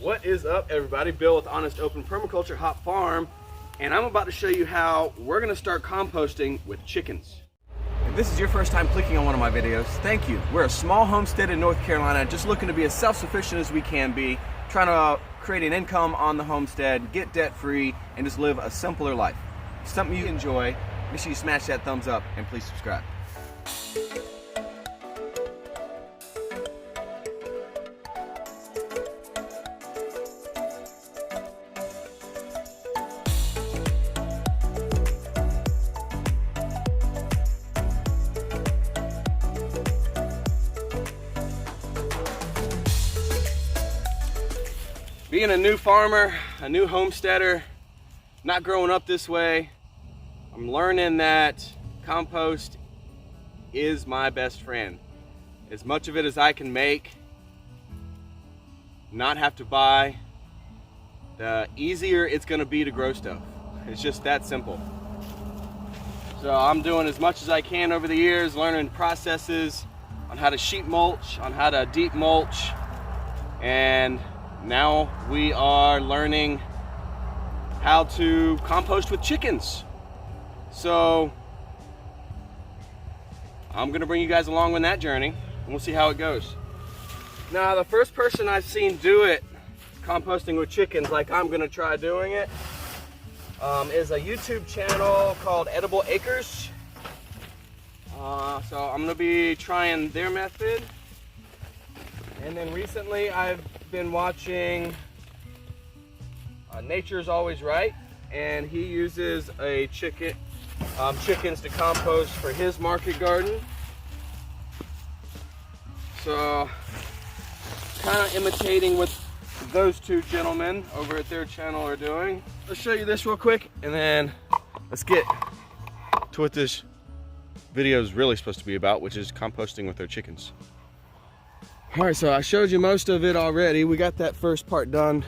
What is up, everybody? Bill with Honest Open Permaculture Hop Farm, and I'm about to show you how we're going to start composting with chickens. If this is your first time clicking on one of my videos, thank you. We're a small homestead in North Carolina, just looking to be as self-sufficient as we can be, trying to create an income on the homestead, get debt-free, and just live a simpler life. If it's something you enjoy, make sure you smash that thumbs up and please subscribe. Being a new farmer, a new homesteader, not growing up this way, I'm learning that compost is my best friend. As much of it as I can make, not have to buy, the easier it's gonna be to grow stuff. It's just that simple. So I'm doing as much as I can over the years, learning processes on how to sheet mulch, on how to deep mulch, and now we are learning how to compost with chickens. So I'm gonna bring you guys along on that journey and we'll see how it goes. Now, the first person I've seen do it, composting with chickens like I'm gonna try doing it, is a YouTube channel called Edible Acres. So I'm gonna be trying their method. And then recently I've been watching Nature's Always Right, and he uses a chickens to compost for his market garden. So kind of imitating what those two gentlemen over at their channel are doing. Let's show you this real quick and then let's get to what this video is really supposed to be about, which is composting with their chickens. All right, so I showed you most of it already. We got that first part done,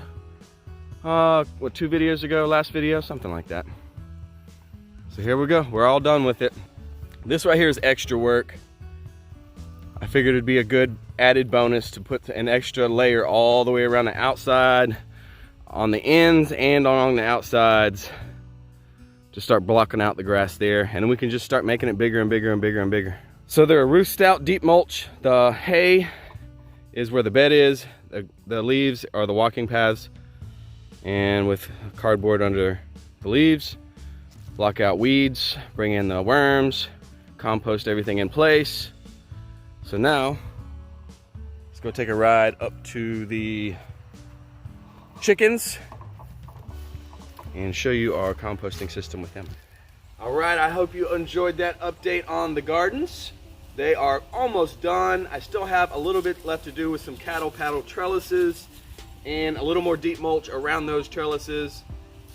what, 2 videos ago, last video, something like that. So here we go, we're all done with it. This right here is extra work. I figured it'd be a good added bonus to put an extra layer all the way around the outside, on the ends and along the outsides, to start blocking out the grass there, and then we can just start making it bigger and bigger and bigger and bigger. So they're a roof stout deep mulch. The hay is where the bed is, the leaves are the walking paths, and with cardboard under the leaves, block out weeds, bring in the worms, compost everything in place. So now, let's go take a ride up to the chickens and show you our composting system with them. All right, I hope you enjoyed that update on the gardens. They are almost done. I still have a little bit left to do with some cattle paddle trellises and a little more deep mulch around those trellises.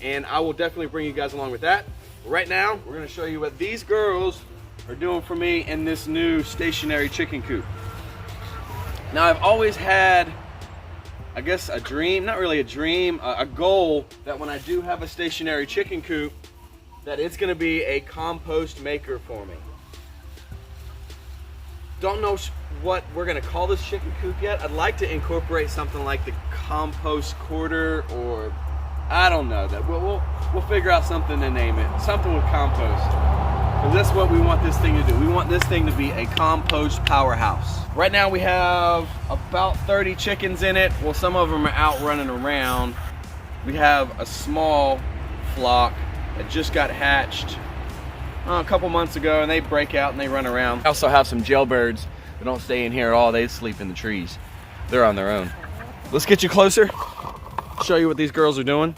And I will definitely bring you guys along with that. Right now, we're gonna show you what these girls are doing for me in this new stationary chicken coop. Now, I've always had, I guess, a dream, not really a dream, a goal that when I do have a stationary chicken coop, that it's gonna be a compost maker for me. Don't know what we're gonna call this chicken coop yet. I'd like to incorporate something like the compost quarter, or I don't know. That we'll figure out something to name it. Something with compost, because that's what we want this thing to do. We want this thing to be a compost powerhouse. Right now we have about 30 chickens in it. Well, some of them are out running around. We have a small flock that just got hatched a couple months ago, and they break out and they run around. I also have some jailbirds that don't stay in here at all. They sleep in the trees. They're on their own. Let's get you closer, show you what these girls are doing.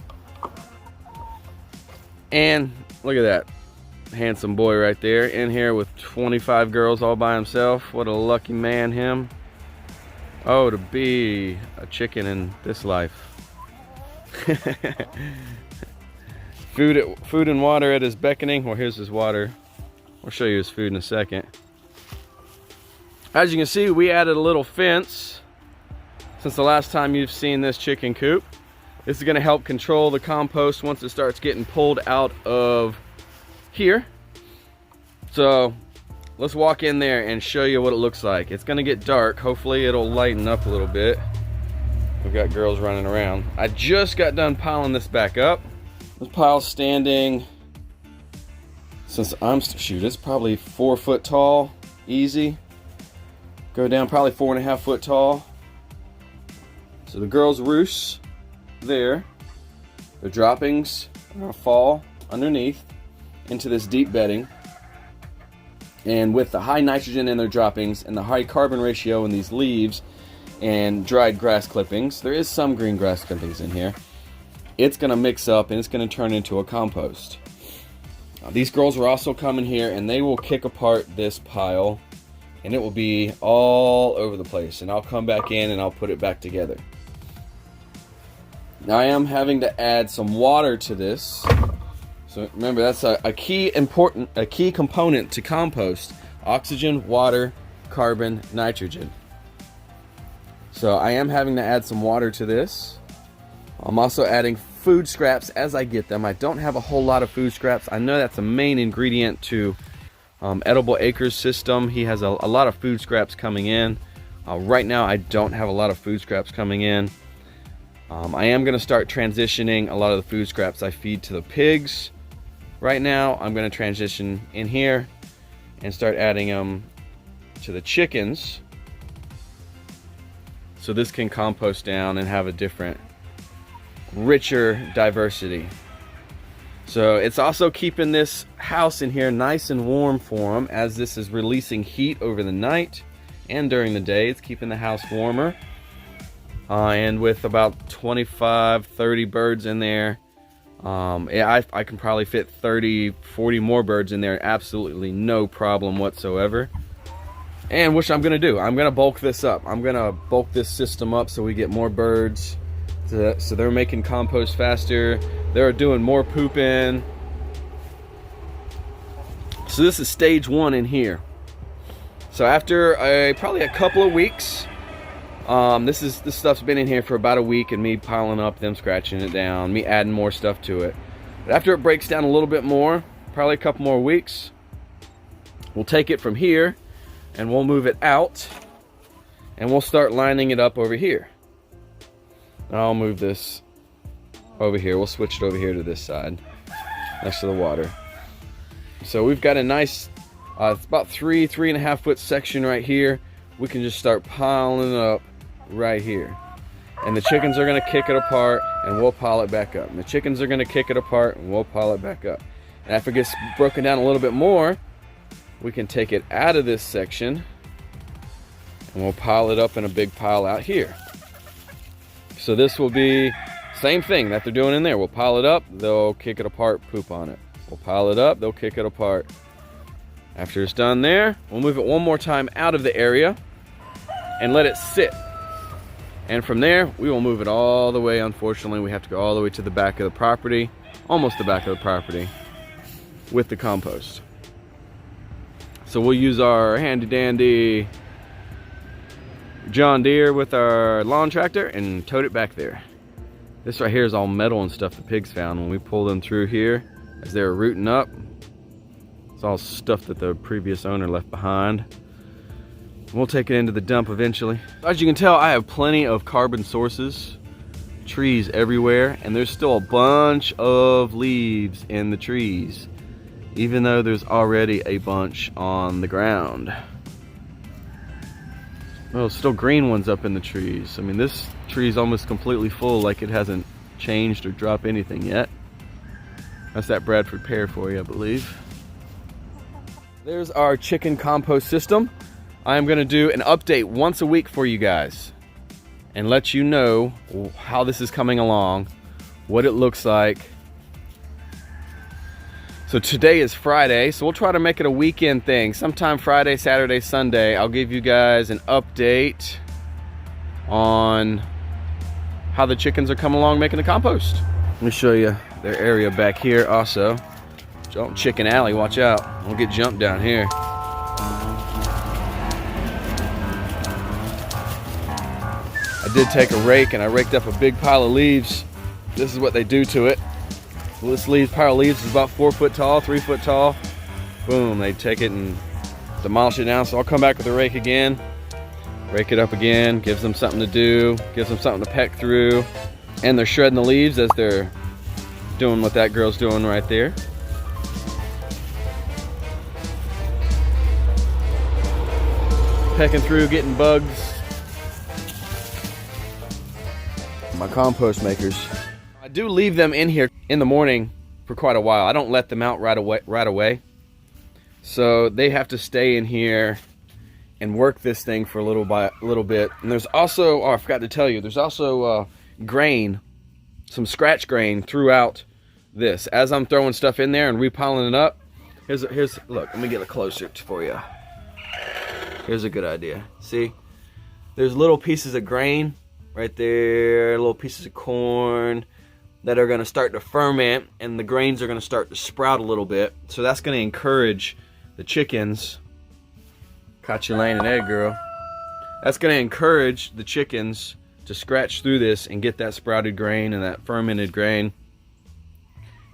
And look at that handsome boy right there in here with 25 girls all by himself. What a lucky man, him. Oh, to be a chicken in this life. Food and water at his beckoning. Well, here's his water. I'll show you his food in a second. As you can see, we added a little fence since the last time you've seen this chicken coop. This is gonna help control the compost once it starts getting pulled out of here. So let's walk in there and show you what it looks like. It's gonna get dark. Hopefully it'll lighten up a little bit. We've got girls running around. I just got done piling this back up. This pile's standing, since it's probably 4 foot tall, easy. Go down probably 4.5 foot tall. So the girls' roosts there, their droppings are gonna fall underneath into this deep bedding. And with the high nitrogen in their droppings and the high carbon ratio in these leaves and dried grass clippings, there is some green grass clippings in here, it's gonna mix up and it's gonna turn into a compost. These girls will also come in here and they will kick apart this pile, and it will be all over the place, and I'll come back in and I'll put it back together. Now I am having to add some water to this. So remember, that's a key component to compost: oxygen, water, carbon, nitrogen. So I am having to add some water to this. I'm also adding food scraps as I get them. I don't have a whole lot of food scraps. I know that's a main ingredient to Edible Acres system. He has a lot of food scraps coming in. Right now I don't have a lot of food scraps coming in. I am going to start transitioning a lot of the food scraps I feed to the pigs. Right now I'm going to transition in here and start adding them to the chickens, so this can compost down and have a different, richer diversity. So it's also keeping this house in here nice and warm for them, as this is releasing heat over the night and during the day. It's keeping the house warmer. And with about 25-30 birds in there, I can probably fit 30-40 more birds in there, absolutely no problem whatsoever. And which I'm gonna do, I'm gonna bulk this up. I'm gonna bulk this system up so we get more birds, so they're making compost faster, they're doing more pooping. So this is stage 1 in here. So after probably a couple of weeks, this stuff's been in here for about a week, and me piling up, them scratching it down, me adding more stuff to it. But after it breaks down a little bit more, probably a couple more weeks, we'll take it from here and we'll move it out and we'll start lining it up over here. I'll move this over here. We'll switch it over here to this side next to the water. So we've got a nice, it's about 3.5 foot section right here. We can just start piling it up right here. And the chickens are gonna kick it apart and we'll pile it back up. And the chickens are gonna kick it apart and we'll pile it back up. And after it gets broken down a little bit more, we can take it out of this section and we'll pile it up in a big pile out here. So this will be same thing that they're doing in there. We'll pile it up, they'll kick it apart, poop on it. We'll pile it up, they'll kick it apart. After it's done there, we'll move it one more time out of the area and let it sit. And from there, we will move it all the way. Unfortunately, we have to go all the way to the back of the property, almost the back of the property, with the compost. So we'll use our handy dandy John Deere with our lawn tractor and tote it back there. This right here is all metal and stuff the pigs found when we pulled them through here as they were rooting up. It's all stuff that the previous owner left behind. We'll take it into the dump eventually. As you can tell, I have plenty of carbon sources, trees everywhere, and there's still a bunch of leaves in the trees, even though there's already a bunch on the ground. Well, still green ones up in the trees. I mean, this tree is almost completely full, like it hasn't changed or dropped anything yet. That's that Bradford pear for you, I believe. There's our chicken compost system. I'm gonna do an update once a week for you guys and let you know how this is coming along, what it looks like. So today is Friday, so we'll try to make it a weekend thing. Sometime Friday, Saturday, Sunday, I'll give you guys an update on how the chickens are coming along making the compost. Let me show you their area back here also. Chicken alley, watch out. We'll get jumped down here. I did take a rake and I raked up a big pile of leaves. This is what they do to it. Well, this pile of leaves is about 4 foot tall, 3 foot tall. Boom, they take it and demolish it down. So I'll come back with a rake again Rake it up again, gives them something to do, gives them something to peck through. And they're shredding the leaves as they're doing what that girl's doing right there. Pecking through, getting bugs. My compost makers. I do leave them in here in the morning for quite a while. I don't let them out right away. So they have to stay in here and work this thing for a little bit. And there's also, oh, I forgot to tell you, there's also grain, some scratch grain throughout this. As I'm throwing stuff in there and repiling it up, here's look, let me get it closer for you. Here's a good idea. See, there's little pieces of grain right there, little pieces of corn that are gonna start to ferment, and the grains are gonna start to sprout a little bit. So that's gonna encourage the chickens. Caught you laying an egg, girl. That's gonna encourage the chickens to scratch through this and get that sprouted grain and that fermented grain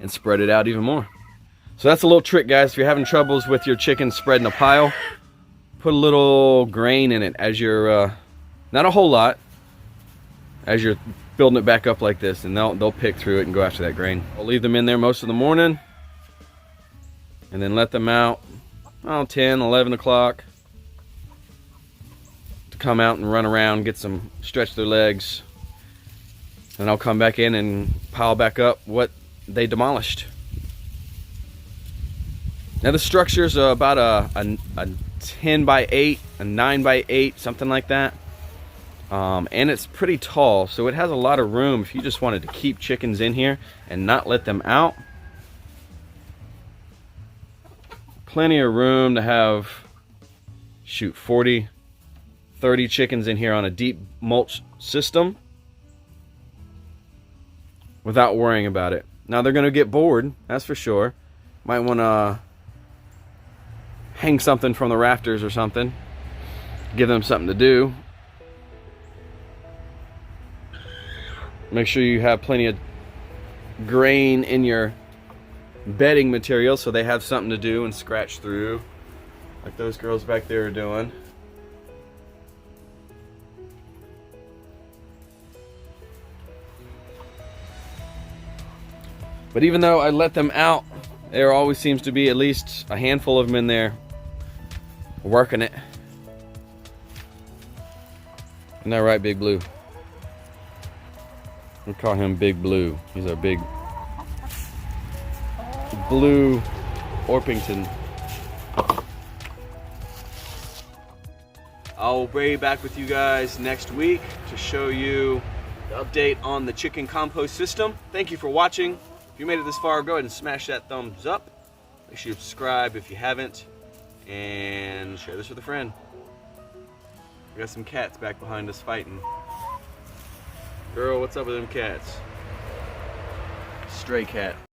and spread it out even more. So that's a little trick, guys. If you're having troubles with your chickens spreading a pile, put a little grain in it as you're, not a whole lot, as you're building it back up like this, and they'll pick through it and go after that grain. I'll leave them in there most of the morning and then let them out, oh, 10, 11 o'clock to come out and run around, get some, stretch their legs. And I'll come back in and pile back up what they demolished. Now the structure is about a 10 by 8, a 9 by 8, something like that. And it's pretty tall, so it has a lot of room if you just wanted to keep chickens in here and not let them out. Plenty of room to have, shoot, 40, 30 chickens in here on a deep mulch system without worrying about it. Now they're gonna get bored, that's for sure. Might wanna hang something from the rafters or something, give them something to do. Make sure you have plenty of grain in your bedding material so they have something to do and scratch through, like those girls back there are doing. But even though I let them out, there always seems to be at least a handful of them in there working it. Isn't that right, Big Blue? We call him Big Blue. He's our big Blue Orpington. I'll be back with you guys next week to show you the update on the chicken compost system. Thank you for watching. If you made it this far, go ahead and smash that thumbs up. Make sure you subscribe if you haven't, and share this with a friend. We got some cats back behind us fighting. Girl, what's up with them cats? Stray cat.